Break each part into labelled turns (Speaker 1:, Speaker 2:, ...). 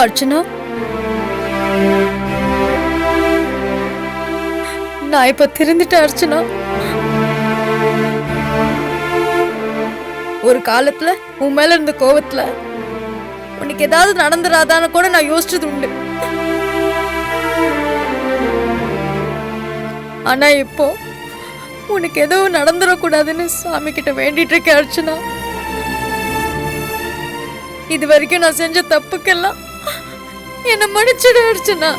Speaker 1: அர்ச்சனா, நான் இப்ப திருந்துட்டேன் அர்ச்சனா. ஒரு காலத்துல உன் மேல இருந்த கோவத்துல உனக்கு ஏதாவது நடந்துராதான்னு கூட நான் யோசிச்சது உண்டு. ஆனா இப்போ உனக்கு எதுவும் நடந்துடக்கூடாதுன்னு சாமி கிட்ட வேண்டிட்டு இருக்கேன் அர்ச்சனா. இது வரைக்கும் நான் செஞ்ச தப்புக்கெல்லாம் என்ன மன்னிச்சிடு அர்ச்சனா.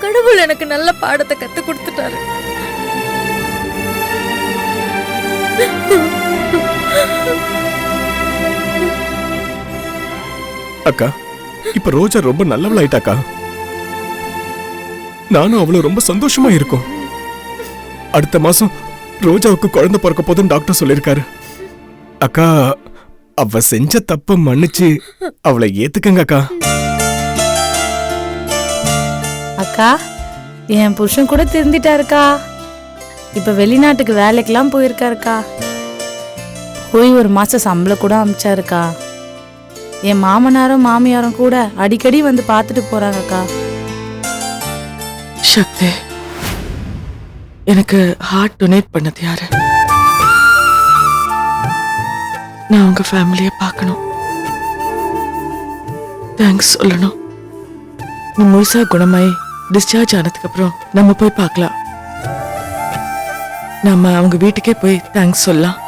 Speaker 1: கடவுள் எனக்கு நல்ல பாடத்தை கத்து கொடுத்துட்டாரு.
Speaker 2: அக்கா, இப்ப ரோஜா ரொம்ப நல்லவளாயிட்டாக்கா. நானும் அவ்வளவு ரொம்ப சந்தோஷமா இருக்கும். அடுத்த மாசம் ரோஜாவுக்கு குழந்தை பிறக்க போதுன்னு டாக்டர் சொல்லிருக்காரு. அக்கா, அவ செஞ்ச தப்ப மன்னிச்சு அவளை ஏத்துக்கங்க அக்கா.
Speaker 3: அக்கா, என் புருஷன் கூட திருந்திட்டாருக்கா. இப்ப வெளிநாட்டுக்கு வேலைக்கெல்லாம் போயிருக்காருக்கா. போய் ஒரு மாசம் சம்பளம் கூட அமிச்சாருக்கா. என் மாமனாரும் மாமியாரும் கூட அடிக்கடி வந்து பார்த்துட்டு போறாங்கக்கா.
Speaker 4: சக்தி, எனக்கு ஹார்ட் டொனேட் பண்ணது யாரு? நான் உங்க ஃபேமிலிய பார்க்கணும், தேங்க்ஸ் சொல்லணும். நீ முழுசா குணமாயி டிஸ்சார்ஜ் ஆனதுக்கு அப்புறம் நம்ம போய் பார்க்கலாம். நம்ம அவங்க வீட்டுக்கே போய் தேங்க்ஸ் சொல்லலாம்.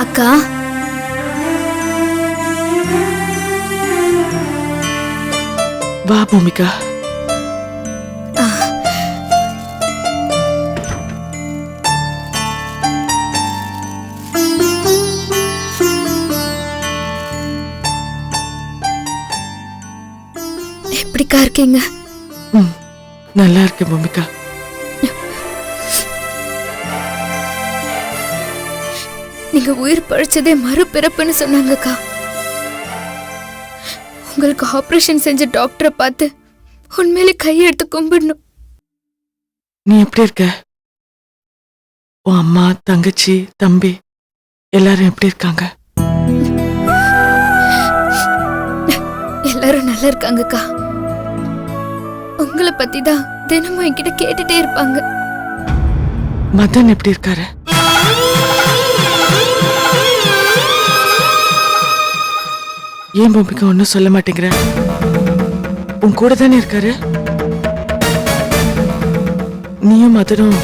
Speaker 5: அக்கா,
Speaker 4: வா பூமிகா.
Speaker 5: எப்படிக்கா இருக்கீங்க?
Speaker 4: நல்லா இருக்கு பூமிகா.
Speaker 5: நீங்க உயிர் பழிச்சதே மறுபிறப்புன்னு சொன்னாங்கக்கா. உங்களுக்கு ஆபரேஷன் செஞ்ச டாக்டரை பார்த்து உண்மையிலே கையெடுத்து கும்பிடணும்.
Speaker 4: நீ எப்படி இருக்க? உன் அம்மா, தங்கச்சி, தம்பி எல்லாரும் எப்படி இருக்காங்க?
Speaker 5: எல்லாரும் நல்லா இருக்காங்கக்கா. உங்களை பத்தி தான் தினமும் என்கிட்ட கேட்டுட்டே இருப்பாங்க.
Speaker 4: மதன் எப்படி இருக்காரு? ஏன் பூமிகா ஒன்னும் சொல்ல மாட்டேங்கிற? உன் கூட தானே இருக்காரு. நீயும் மதனும்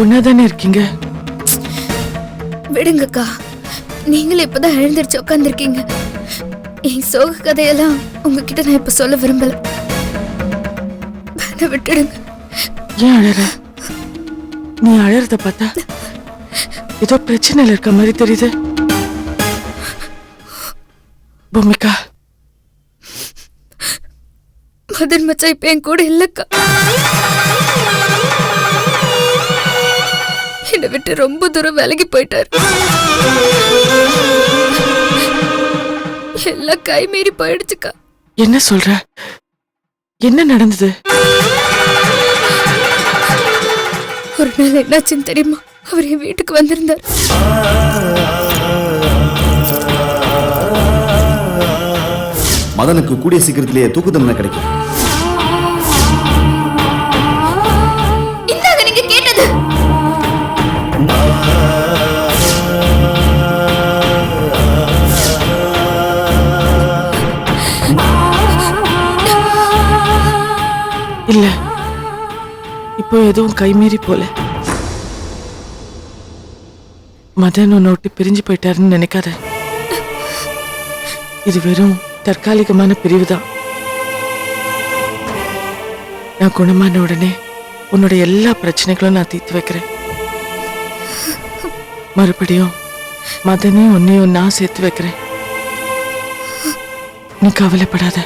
Speaker 4: ஒன்னாதானே இருக்கீங்க.
Speaker 5: விடுங்கக்கா, நீங்களும் இப்பதான் எழுந்திருச்சு உட்காந்துருக்கீங்க. என் சோக கதையெல்லாம் உங்ககிட்ட நான் இப்ப சொல்ல விரும்பல. விட்டுடுங்க.
Speaker 4: ஏன் அழற? நீ அழறத பார்த்தா ஏதோ பிரச்சனையில இருக்க மாதிரி தெரியுது. பூமிகா,
Speaker 5: மதன் மச்சா இப்ப என் கூட இல்லக்கா. என்னை விட்டு ரொம்ப தூரம் விலகி போயிட்டாரு. எல்லாம் கை மீறி போயிடுச்சுக்கா.
Speaker 4: என்ன சொல்ற? என்ன நடந்தது?
Speaker 5: ஒரு நாள் என்னாச்சுன்னு தெரியுமா? அவர் என் வீட்டுக்கு வந்திருந்தார்.
Speaker 6: மதனுக்கு கூடிய சீக்கிரத்திலேயே தூக்கு தண்டனை கிடைக்கும்.
Speaker 5: இந்தாங்க நீங்க கேட்டது.
Speaker 4: இல்ல, இப்போ எதுவும் கைமீறி போல. மதன் உன்னை விட்டு பிரிஞ்சு போயிட்டாருன்னு நினைக்காத. இது வெறும் தற்காலிகமான பிரிவுதான். நான் குணமான உடனே உன்னோட எல்லா பிரச்சனைகளும் நான் தீர்த்து வைக்கிறேன். மறுபடியும் மதனையும் உன்னையும் நான் சேர்த்து வைக்கிறேன். நீ கவலைப்படாத.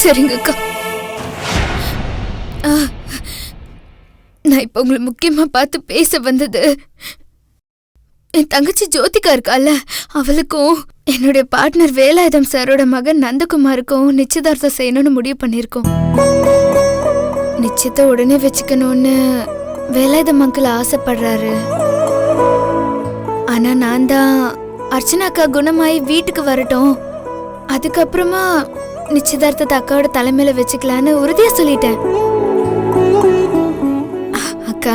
Speaker 5: சரிங்க அக்கா, நான் இப்ப உங்களை முக்கியமா பார்த்து பேச வந்தது, என் தங்கச்சி ஜோதிகா இருக்கால, அவளுக்கும் என்னுடைய பார்ட்னர் வேலாயுதம் சாரோட மகன் நந்தகுமாருக்கும் நிச்சயதார்த்தம் செய்யணும்னு முடிவு பண்ணிருக்கோம். நிச்சயத்தை உடனே வச்சுக்கணும்னு வேலாயுதம் அங்கிள் ஆசைப்படுறாரு. ஆனா நான் தான் அர்ச்சனாக்கா குணமாயி வீட்டுக்கு வரட்டும், அதுக்கப்புறமா நிச்சயதார்த்தத்தை அக்காவோட தலைமையில வச்சுக்கலான்னு உறுதியா சொல்லிட்டேன். அக்கா,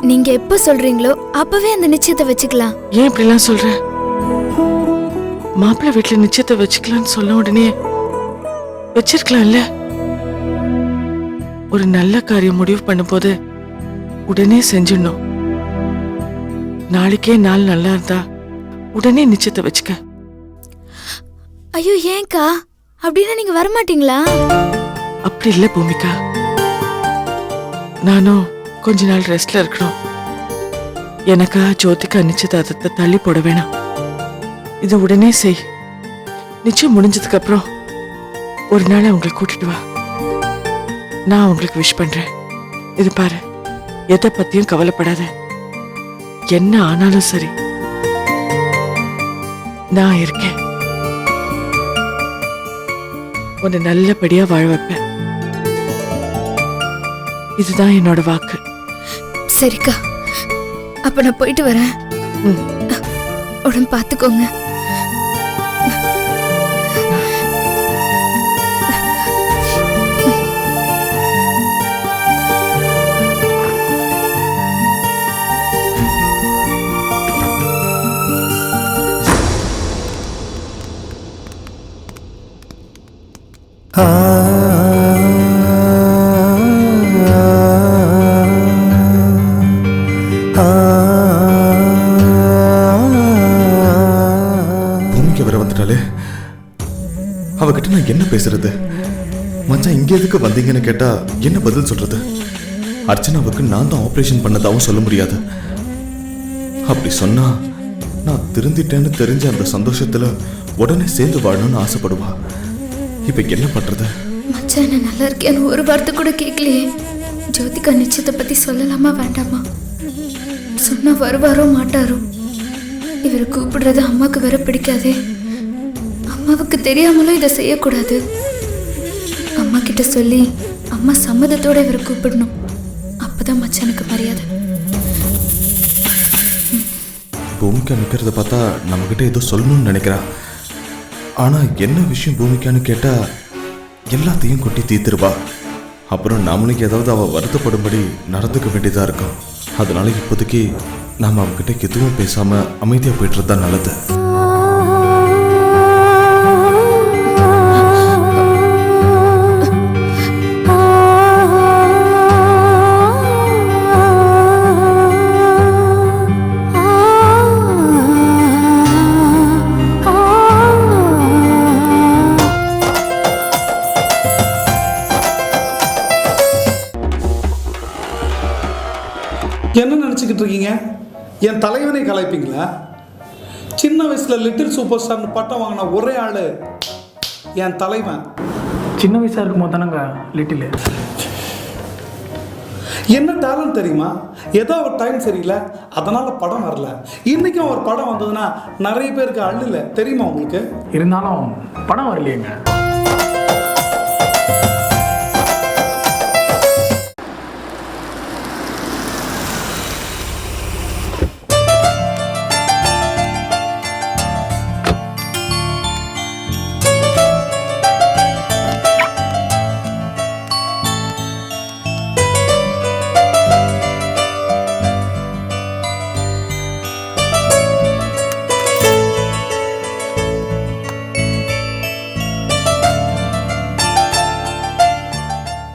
Speaker 5: நீங்க எப்ப சொல்றீங்களோ அப்பவே அந்த நிச்சயத்தை வச்சுக்கலாம்.
Speaker 4: ஏன் இப்படிலாம் சொல்ற? மாப்பிள்ளை வீட்டுல நிச்சயத்தை வச்சுக்கலாம்னு சொல்ல உடனே வச்சிருக்கலாம்ல. ஒரு நல்ல காரியம் முடிவு பண்ணும்போது உடனே செஞ்சிடணும். நாளைக்கே நாள் நல்லா இருந்தா உடனே நிச்சயத்தை வச்சுக்க.
Speaker 5: ஐயோ ஏன்க்கா, அப்படின்னா நீங்க வரமாட்டீங்களா?
Speaker 4: அப்படி இல்ல பூமிகா, நானும் கொஞ்ச நாள் ரெஸ்ட்ல இருக்கணும். எனக்கா ஜோதிகா நிச்சயதார்த்தத்தை தள்ளி போட வேணாம். இதை உடனே செய். நிச்சயம் முடிஞ்சதுக்கு அப்புறம் ஒரு நாள் உங்களை கூட்டிட்டு வா. நான் உங்களுக்கு விஷ் பண்றேன். இது பாரு, எதை பத்தியும் கவலைப்படாத. என்ன ஆனாலும் சரி, நான் இருக்கேன். உன்னை நல்லபடியா வாழ வைப்பேன். இதுதான் என்னோட வாக்கு.
Speaker 5: சரிக்கா, அப்ப நான் போயிட்டு வரேன். உடம்பு பார்த்துக்கோங்க.
Speaker 6: பூமிக்கு வர வந்துட்டாலே, அவகிட்ட நான் என்ன பேசுறது? மச்சான் இங்க எதுக்கு வந்தீங்கன்னு கேட்டா என்ன பதில் சொல்றது? அர்ச்சனாவுக்கு நான் தான் ஆபரேஷன் பண்ணதாவும் சொல்ல முடியாது. அப்படி சொன்னா நான் திருந்திட்டேன்னு தெரிஞ்ச அந்த சந்தோஷத்துல உடனே சேர்ந்து வாழணும்னு ஆசைப்படுவா. இப்ப என்ன பண்றது?
Speaker 5: மச்சான் என்ன நல்லா இருக்கேன்னு ஒரு வார்த்தை கூட கேட்கலையே. ஜோதிகா நிச்சயத்தை பத்தி சொல்லலாமா வேண்டாமா? சொன்னா வருவாரோ மாட்டாரோ? இவரை கூப்பிடுறது அம்மாவுக்கு வேற பிடிக்காதே. அம்மாவுக்கு தெரியாமலும் இதை செய்யக்கூடாது. அம்மா கிட்ட சொல்லி அம்மா சம்மதத்தோட இவரை கூப்பிடணும். அப்பதான் மச்சானுக்கு மரியாதை.
Speaker 6: பூமிக்கா நிக்கிறத பார்த்தா நம்ம கிட்ட ஏதோ சொல்லணும்னு நினைக்கிறா. ஆனா என்ன விஷயம் பூமிக்கான்னு கேட்டா எல்லாத்தையும் கொட்டி தீத்துருவா. அப்புறம் நம்மளுக்கு ஏதாவது அவ வருத்தப்படும்படி நடந்துக்க வேண்டியதா இருக்கும். அதனால இப்போதைக்கு நாம அவகிட்ட எதுவும் பேசாம அமைதியா போயிட்டு தான் நல்லது.
Speaker 7: என்ன நினச்சிக்கிட்டு இருக்கீங்க? என் தலைவனை கலாய்ப்பீங்களா? சின்ன வயசில் லிட்டில் சூப்பர் ஸ்டார்னு பட்டம் வாங்கின ஒரே ஆள் என் தலைவன்.
Speaker 8: சின்ன வயசாக இருக்கும் போது தானங்க லிட்டில்.
Speaker 7: என்ன டேலண்ட் தெரியுமா? ஏதோ ஒரு டைம் சரியில்லை, அதனால் படம் வரல. இன்றைக்கும் ஒரு படம் வந்ததுன்னா நிறைய பேருக்கு அள்ளில்லை தெரியுமா உங்களுக்கு?
Speaker 8: இருந்தாலும் படம் வரலையேங்க.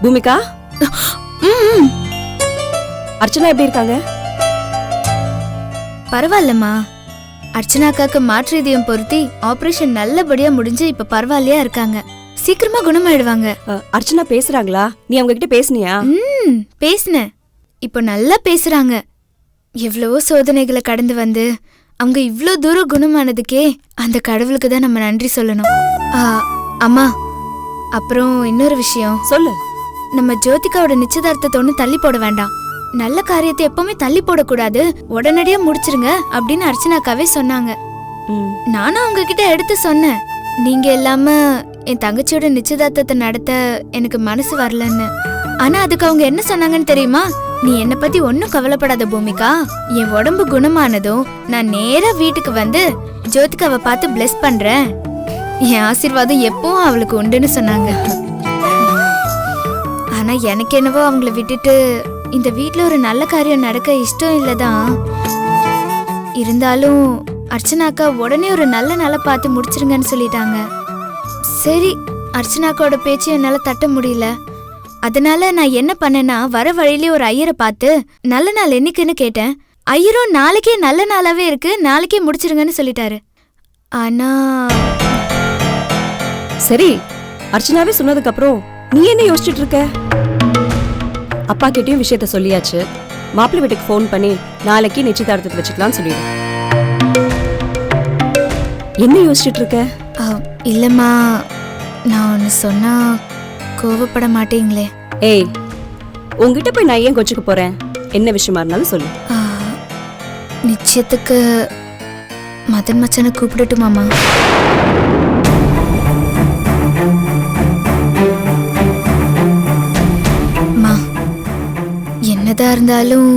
Speaker 9: பூமிகா, அர்ச்சனா எப்படி இருக்காங்க?
Speaker 5: பரவாயில்லம்மா. அர்ச்சனாக்காக்கு மாற்று இதயம் பொருத்தி ஆபரேஷன் நல்லபடியா முடிஞ்சு இப்ப பரவாயில்லையா இருக்காங்க. சீக்கிரமா குணமாயிடுவாங்க.
Speaker 9: அர்ச்சனா பேசுறாங்களா? நீ அவங்க கிட்ட பேசுனியா?
Speaker 5: பேசினேன். இப்போ நல்லா பேசுறாங்க. எவ்வளவோ சோதனைகளை கடந்து வந்து அவங்க இவ்ளோ தூரம் குணமானதுக்கே அந்த கடவுளுக்கு தான் நம்ம நன்றி சொல்லணும். அம்மா, அப்புறம் இன்னொரு விஷயம்
Speaker 9: சொல்லு.
Speaker 5: நம்ம ஜோதிகாவோட நிச்சயதார்த்தத்தை ஒன்றும் தள்ளி போட வேண்டாம். நல்ல காரியத்தை எப்பவுமே தள்ளி போடக்கூடாது, உடனடியா முடிச்சிருங்க அப்படின்னு அர்ச்சனாக்காவே சொன்னாங்க. நானும் அவங்க கிட்ட எடுத்து சொன்னேன், நீங்க இல்லாம என் தங்கச்சியோட நிச்சயதார்த்தத்தை நடத்த எனக்கு மனசு வரலன்னு. ஆனா அதுக்கு அவங்க என்ன சொன்னாங்கன்னு தெரியுமா? நீ என்ன பத்தி ஒன்னும் கவலைப்படாத பூமிகா, என் உடம்பு குணமானதும் நான் நேரா வீட்டுக்கு வந்து ஜோதிகாவை பார்த்து பிளஸ் பண்றேன், என் ஆசீர்வாதம் எப்பவும் அவளுக்கு உண்டுன்னு சொன்னாங்க. ஆனா எனக்கு என்னவோ அவங்கள விட்டுட்டு இந்த வீட்ல ஒரு நல்ல காரியம் நடக்க இஷ்டம் இல்லதான். இருந்தாலும் அர்ச்சனாக்கா உடனே ஒரு நல்ல நாளை பார்த்து முடிச்சிருங்கன்னு சொல்லிட்டாங்க. சரி, அர்ச்சனாக்காவோட பேச்சு என்னால தட்ட முடியல. அதனால நான் என்ன பண்ணேன்னா, வர வழியிலே ஒரு ஐயரை பார்த்து நல்ல நாள் என்னைக்குன்னு கேட்டேன். ஐயரும் நாளைக்கே நல்ல நாளாவே இருக்கு, நாளைக்கே முடிச்சிருங்கன்னு சொல்லிட்டாரு. ஆனா
Speaker 9: சரி, அர்ச்சனாவே சொன்னதுக்கு அப்புறம் நீ என்ன யோசிச்சுட்டு இருக்க? அப்பா கிட்டயும் விஷயத்த சொல்லியாச்சு. மாப்பிள்ளை வீட்டுக்கு ஃபோன் பண்ணி நாளைக்கு நிச்சயதார்த்தத்தை வச்சுக்கலாம்னு சொல்லிடு. என்ன யோசிச்சுட்டு இருக்க?
Speaker 5: இல்லம்மா, நான் ஒன்னு சொன்னா கோவப்பட மாட்டீங்களே?
Speaker 9: ஏய், உங்ககிட்ட போய் நான் ஏன் கொச்சுக்க போறேன்? என்ன விஷயமா இருந்தாலும் சொல்லு.
Speaker 5: நிச்சயத்துக்கு மதன் மச்சனை கூப்பிடட்டுமாமா? என்னதான் இருந்தாலும்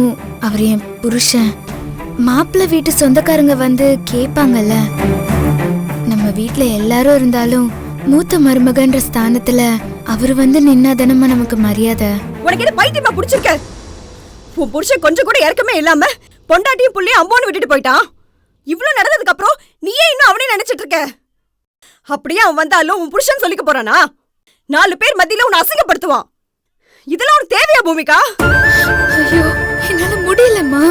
Speaker 5: அவர் என் புருஷன். மாப்பிள்ளை வீட்டு சொந்தக்காரங்க வந்து கேட்பாங்கல்ல. நம்ம வீட்ல எல்லாரும் இருந்தாலும் மூத்த மருமகன்ற ஸ்தானத்துல அவர் வந்து நின்னாதானமா நமக்கு மரியாதை.
Speaker 9: உனக்கு என்ன பைத்தியமா புடிச்சிருக்க? உன் புருஷன் கொஞ்சம் கூட இறக்கமே இல்லாம பொண்டாட்டியும் புள்ளையும் அம்போன்னு விட்டுட்டு போயிட்டான். இவ்வளவு நடந்ததுக்கு அப்புறம் நீயே இன்னும் அவனே நினைச்சிட்டு இருக்க? அப்படியே அவன் வந்தாலும் உன் புருஷன் சொல்லிக்க போறானா? 4 பேர் மத்தியில உன்னை அசிங்கப்படுத்துவான். இதெல்லாம் உனக்கு தேவையா பூமிகா?
Speaker 5: ஐயோ, என்னால முடியலம்மா.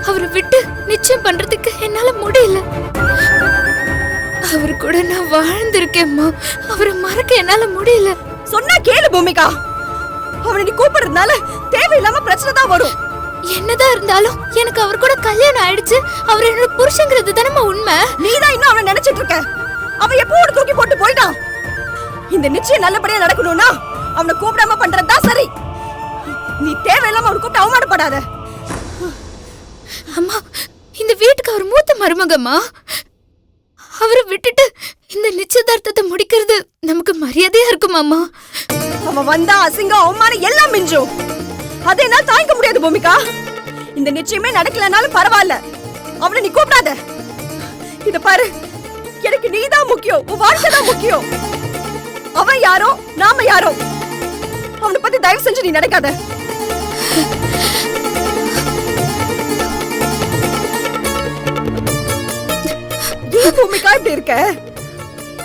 Speaker 5: அவரை விட்டு நிச்சயம் பண்றதுக்கு என்னால முடியல. அவரு கூட நான் வாழ்ந்திருக்கேம்மா, அவரை மறக்க என்னால முடியல.
Speaker 9: சொன்னா கேளு பூமிகா. அவனை நீ கூப்பிடுறதுனால தேவையில்லாம பிரச்சனை தான் வரும்.
Speaker 5: என்னதான் இருந்தாலும் எனக்கு அவர் கூட கல்யாணம் ஆயிடுச்சு. அவர் என்னோட புருஷங்கிறது தானே உண்மை.
Speaker 9: நீதான் இன்னும் அவனை நினைச்சிட்டு இருக்க. அவன் எப்போ ஒரு தூக்கி போட்டு போயிட்டான். இந்த நிச்சயம் நல்லபடியா நடக்கணும்னா அவனை கூப்பிடாம பண்றதுதான் சரி. நீ தேவையில்லாம அவனை கூப்பிட்டு அவமானப்படாத.
Speaker 5: அம்மா, இந்த வீட்டுக்கு அவர் மூத்த மருமகம்மா. அவரை விட்டுட்டு இந்த நிச்சயதார்த்தத்தை முடிக்கிறது நமக்கு மரியாதையா இருக்குமாமா?
Speaker 9: அவன் வந்தா அசிங்கம் அவமானம் எல்லாம் மிஞ்சும். அதை என்னால தாங்கிக்க முடியாது பூமிகா. இந்த நிச்சயமே நடக்கலனாலும் பரவாயில்ல, அவனை நீ கூப்பிடாத. இத பாரு, எனக்கு நீதான் முக்கியம், உன் வாழ்க்கை தான் முக்கியம். அவன் யாரோ நாம யாரோ, அவனை பத்தி தயவு செஞ்சு நீ நடக்காத. பூமிகா இப்படி இருக்க?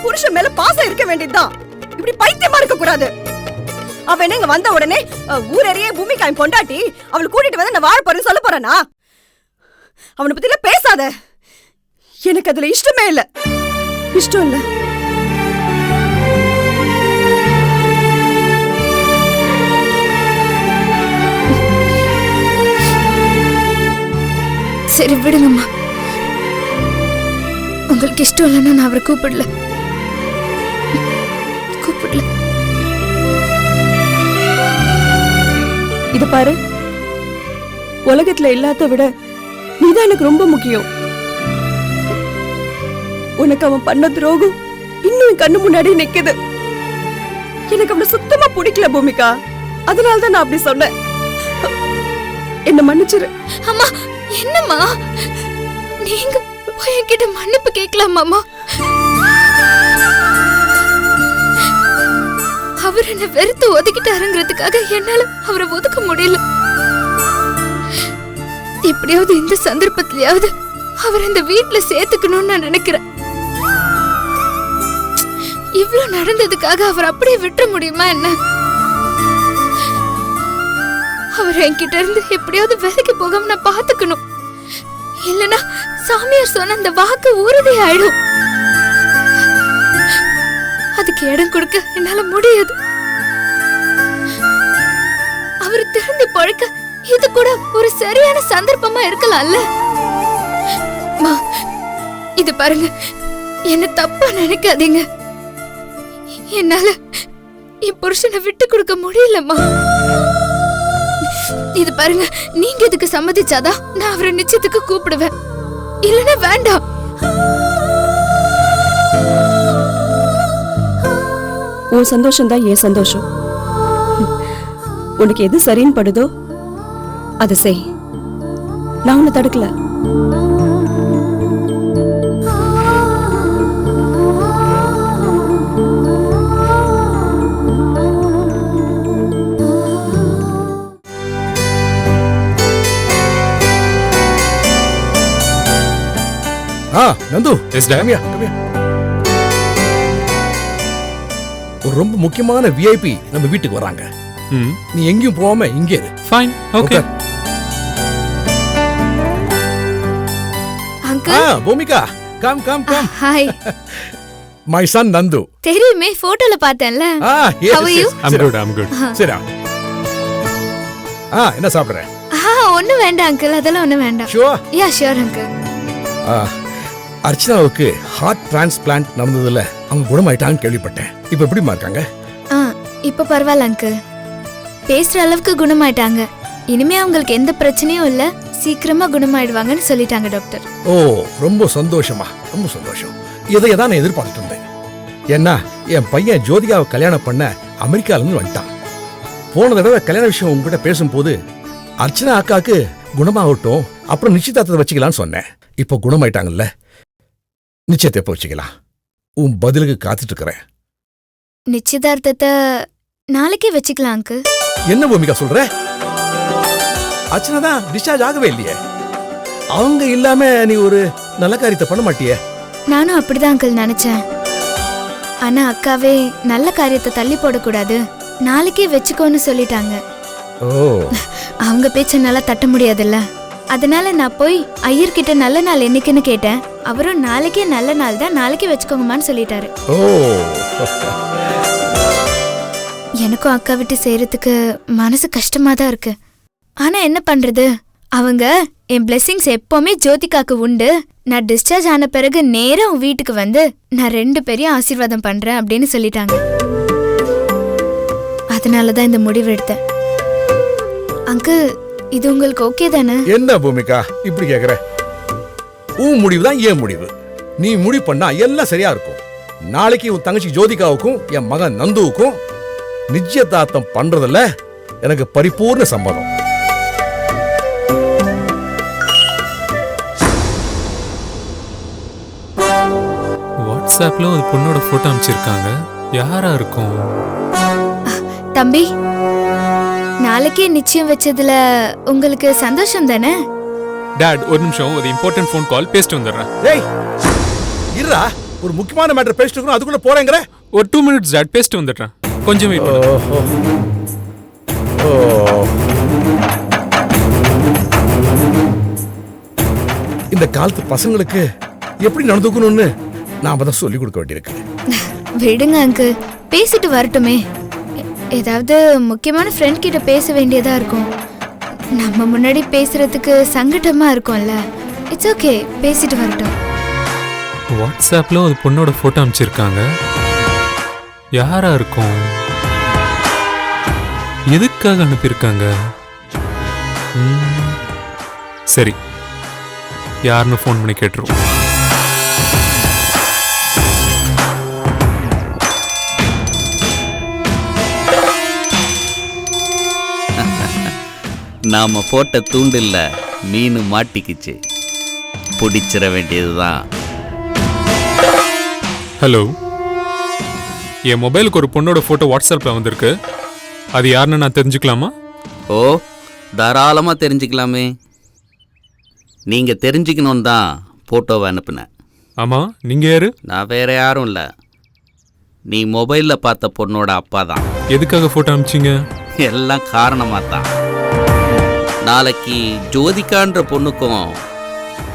Speaker 9: புருஷன் மேல பாசம் இருக்க வேண்டியதுதான், இப்படி பைத்தியமா இருக்க கூடாது. அவன் இங்க வந்த உடனே ஊரறியே பூமிகா பொண்டாட்டி அவளை கூட்டிட்டு வந்து நான் வாழ போறேன்னு சொல்ல போறானா? அவனை பத்தி எல்லாம் பேசாத. எனக்கு அதுல இஷ்டமே இல்ல, இஷ்டம் இல்ல.
Speaker 5: சரி விடுங்கம்மா, உங்களுக்கு இஷ்டம் இல்லைன்னா நான் அவரை கூப்பிடல.
Speaker 9: இத பாரு, உலகத்துல எல்லாத்த விட நீதான் எனக்கு ரொம்ப முக்கியம். உனக்கு அவன் பண்ண துரோகம் இன்னும் கண்ணு முன்னாடி நிக்குது. எனக்கு அவனை சுத்தமா பிடிக்கல பூமிகா, அதனாலதான் நான் அப்படி சொன்னேன். என்ன மன்னிச்சிரு.
Speaker 5: அம்மா, என்னம்மா நீங்க என்கிட்ட மன்னிப்பு கேட்கலாமாமா? அவர் என்ன வெறுத்து ஒதுக்கிட்டாருங்கிறதுக்காக என்னால அவரை ஒதுக்க முடியல. எப்படியாவது இந்த சந்தர்ப்பத்திலயாவது அவர் இந்த வீட்டுல சேர்த்துக்கணும்னு நான் நினைக்கிறேன். இவ்வளவு நடந்ததுக்காக அவர் அப்படியே விட்டுற முடியுமா என்ன? அவர் என்கிட்ட இருந்து எப்படியாவது வேலைக்கு போகாம நான் பாத்துக்கணும். இல்லனா சாமியார் சொன்ன அந்த வாக்கு உறுதி ஆயிடும். அதுக்கு இடம் கொடுக்க என்னால முடியாது. அவர் திருந்தி பழக்க இது கூட ஒரு சரியான சந்தர்ப்பமா இருக்கலாம்ல. இது பாருங்க, என்ன தப்பா நினைக்காதீங்க. என்னால என் புருஷனை விட்டு கொடுக்க முடியலம்மா. இது பாருங்க, நீங்க இதுக்கு சம்மதிச்சாதான் நான் அவரை நிச்சயத்துக்கு கூப்பிடுவேன், இல்லைன்னா வேண்டாம்.
Speaker 9: உன் சந்தோஷம் தான் என் சந்தோஷம். உனக்கு எது சரின்னு படுதோ அதை செய். நான் உன்னை தடுக்கல.
Speaker 2: Nandu,
Speaker 10: S dam.
Speaker 2: ஒரு ரொம்ப முக்கியமான விஐபி நம்ம வீட்டுக்கு வராங்க. நீ எங்கேயும் போகாம இங்கே இரு.
Speaker 10: Fine, okay.
Speaker 5: Uncle.
Speaker 2: Bhumika, come come come.
Speaker 5: Hi.
Speaker 2: My son Nandu.
Speaker 5: தெரியுமே, போட்டோல பார்த்தேன்ல.
Speaker 2: Yes,
Speaker 5: How are you?
Speaker 10: I'm good, I'm good.
Speaker 2: சரி. என்ன சாப்பிடுற?
Speaker 5: ஒண்ணு வேண்டாம் அங்கிள், அதெல்லாம் ஒண்ணு வேண்டாம்.
Speaker 2: ஷூர்?
Speaker 5: Yeah sure uncle.
Speaker 2: அர்ச்சனாவுக்கு ஹார்ட் டிரான்ஸ்பிளான்ட் நடந்ததுல அவங்க குணமாயிட்டாங்கன்னு கேள்விப்பட்டேன். இப்ப எப்படிமா இருக்காங்க?
Speaker 5: இப்ப பரவாயில்ல அங்கிள், பேசுற அளவுக்கு குணமாயிட்டாங்க. இனிமே அவங்களுக்கு எந்த பிரச்சனையும் இல்ல, சீக்கிரமா குணமாயிடுவாங்கன்னு சொல்லிட்டாங்க டாக்டர்.
Speaker 2: ஓ, ரொம்ப சந்தோஷமா, ரொம்ப சந்தோஷம். இதையதான் நான் எதிர்பார்த்துட்டு இருந்தேன். ஏன்னா என் பையன் ஜோதிகாவை கல்யாணம் பண்ண அமெரிக்கால இருந்து வந்துட்டான். போன தடவை கல்யாண விஷயம் உங்ககிட்ட பேசும்போது அர்ச்சனா அக்காவுக்கு குணமாகட்டும், அப்புறம் நிச்சயதார்த்தத்தை வச்சுக்கலான்னு சொன்னேன். இப்போ குணமாயிட்டாங்கல்ல, நிச்சயத்தை எப்போ வச்சுக்கலாம்? உன் பதிலுக்கு காத்துட்டு இருக்கிறேன்.
Speaker 5: நிச்சயதார்த்தத்தை நாளைக்கே வச்சுக்கலாம் அங்கிள்.
Speaker 2: என்ன பூமிகா சொல்ற? அர்ச்சனா தான் டிஸ்சார்ஜ் ஆகவே இல்லையே. அவங்க இல்லாம நீ ஒரு நல்ல காரியத்தை பண்ண மாட்டியே.
Speaker 5: நானும் அப்படிதான் அங்கிள் நினைச்சேன். ஆனா அக்காவே நல்ல காரியத்தை தள்ளி போடக்கூடாது, நாளைக்கே வச்சுக்கோன்னு சொல்லிட்டாங்க.
Speaker 2: ஓ,
Speaker 5: அவங்க பேச்ச நல்லா தட்ட முடியாதுல்ல, அதனால நான் போய் ஐயர்கிட்ட நல்ல நாள் என்னைக்குன்னு கேட்டேன். அவரும் நாளைக்கே நல்ல நாள் தான், நாளைக்கே வச்சுக்கோங்கம்மான்னு சொல்லிட்டாரு.
Speaker 2: ஓ.
Speaker 5: எனக்கும் அக்கா விட்டு செய்யறதுக்கு மனசு கஷ்டமா தான் இருக்கு. ஆனா என்ன பண்றது, அவங்க என் பிளெஸிங்ஸ் எப்பவுமே ஜோதிகாக்கு உண்டு. நான் டிஸ்சார்ஜ் ஆன பிறகு நேரா உன் வீட்டுக்கு வந்து நான் 2 பேரையும் ஆசீர்வாதம் பண்றேன் அப்படின்னு சொல்லிட்டாங்க. அதனாலதான் இந்த முடிவு எடுத்தேன். அங்கிள், இது உங்களுக்கு ஓகே தானே?
Speaker 2: என்ன பூமிகா இப்படி கேக்குற? உன் முடிவு தான் என் முடிவு. நீ முடிவு பண்ணா எல்லாம் சரியா இருக்கும். நாளைக்கு உன் தங்கச்சி ஜோதிகாவுக்கும் என் மகன் நந்துவுக்கும் நிச்சயதார்த்தம் பண்றதுல எனக்கு பரிபூர்ண சம்மதம்.
Speaker 10: வாட்ஸ்அப்ல ஒரு பொண்ணோட போட்டோ அனுப்பிச்சிருக்காங்க. யாரா இருக்கும்?
Speaker 5: தம்பி, நாளைக்கே நிச்சயம் வச்சதுல உங்களுக்கு சந்தோஷம் தானே?
Speaker 10: டாட், ஒரு நிமிஷம், ஒரு இம்பார்ட்டன்ட் ஃபோன் கால், பேசிட்டு வந்துடுறேன்.
Speaker 2: ஏய் இருடா, ஒரு முக்கியமான மேட்டர் பேசிட்டு இருக்கணும், அதுக்குள்ள போறேங்கற.
Speaker 10: ஒரு 2 மினிட்ஸ் டாட், பேசிட்டு வந்துடுறேன். கொஞ்சம் வெயிட் பண்ணு.
Speaker 2: இந்த காலத்து பசங்களுக்கு எப்படி நடந்துக்கணும்னு நாம தான் சொல்லி கொடுக்க வேண்டியிருக்கு.
Speaker 5: விடுங்க அங்கிள், பேசிட்டு வரட்டுமே. ஏதாவது முக்கியமான ஃப்ரெண்ட் கிட்ட பேச வேண்டியதா இருக்கும். நம்ம முன்னாடி பேசுறதுக்கு சங்கடமா இருக்கும்ல. இட்ஸ் ஓகே, பேசிட்டு வரட்டும்.
Speaker 10: வாட்ஸ்அப்ல ஒரு பொண்ணோட போட்டோ அனுப்பிச்சிருக்காங்க. யாரா இருக்கும்? எதுக்காக அனுப்பியிருக்காங்க? சரி, யாருன்னு ஃபோன் பண்ணி கேட்டுருவோம்.
Speaker 11: நாம போட்ட தூண்டில்ல மீன் மாட்டிக்கிச்சு, பிடிச்சிட வேண்டியதுதான்.
Speaker 10: ஹலோ, என் மொபைலுக்கு ஒரு பொண்ணோட போட்டோ வாட்ஸ்அப்ல வந்திருக்கு. அது யாருன்னு நான் தெரிஞ்சுக்கலாமா?
Speaker 11: ஓ, தாராளமாக தெரிஞ்சுக்கலாமே. நீங்கள் தெரிஞ்சுக்கணுன்னு தான் ஃபோட்டோவை அனுப்புனேன்.
Speaker 10: ஆமாம், நீங்கள் யாரு?
Speaker 11: நான் வேற யாரும் இல்லை, நீ மொபைலில் பார்த்த பொண்ணோட அப்பா தான்.
Speaker 10: எதுக்காக ஃபோட்டோ அனுப்பிச்சிங்க?
Speaker 11: எல்லாம் காரணமாக தான். நாளைக்கு ஜோதிகான்ற பொண்ணுக்கும்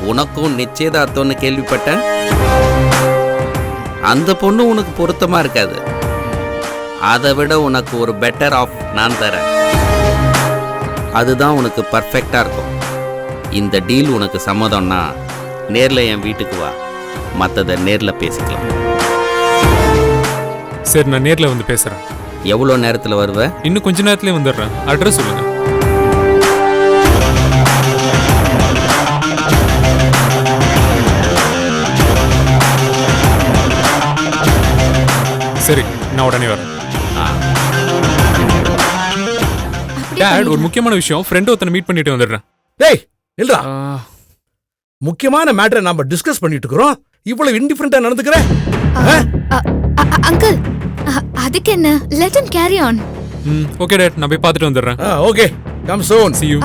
Speaker 11: உனக்கும் நிச்சயதார்த்தம்னு கேள்விப்பட்டேன். அந்த பொண்ணு உனக்கு பொருத்தமாக இருக்காது. அதை விட உனக்கு ஒரு பெட்டர் ஆஃப் நான் தரேன். அதுதான் உனக்கு பர்ஃபெக்டாக இருக்கும். இந்த டீல் உனக்கு சம்மதம்னா நேரில் என் வீட்டுக்கு வா, மற்றதை நேரில் பேசிக்கலாம்.
Speaker 10: சரி, நான் நேரில் வந்து பேசுகிறேன்.
Speaker 11: எவ்வளோ நேரத்தில் வருவேன்?
Speaker 10: இன்னும் கொஞ்ச நேரத்துலேயே வந்துடுறேன். அட்ரஸ் சொல்லுங்கள். சரி நான் உடனே வரேன். டேட், ஒரு முக்கியமான விஷயம், ஃப்ரெண்ட் ஒருத்தனை மீட் பண்ணிட்டு வந்துடுறேன்.
Speaker 12: டேய் இல்லடா, முக்கியமான மேட்டரை நாம டிஸ்கஸ் பண்ணிட்டு இருக்கிறோம், இவ்வளவு இன்டிஃபரண்டா நடந்துக்கிற.
Speaker 5: அங்கிள் அதுக்கு என்ன, let him carry on.
Speaker 10: Okay date, நான் போய் பார்த்துட்டு வந்துடுறேன்.
Speaker 12: Okay, come soon.
Speaker 10: See you.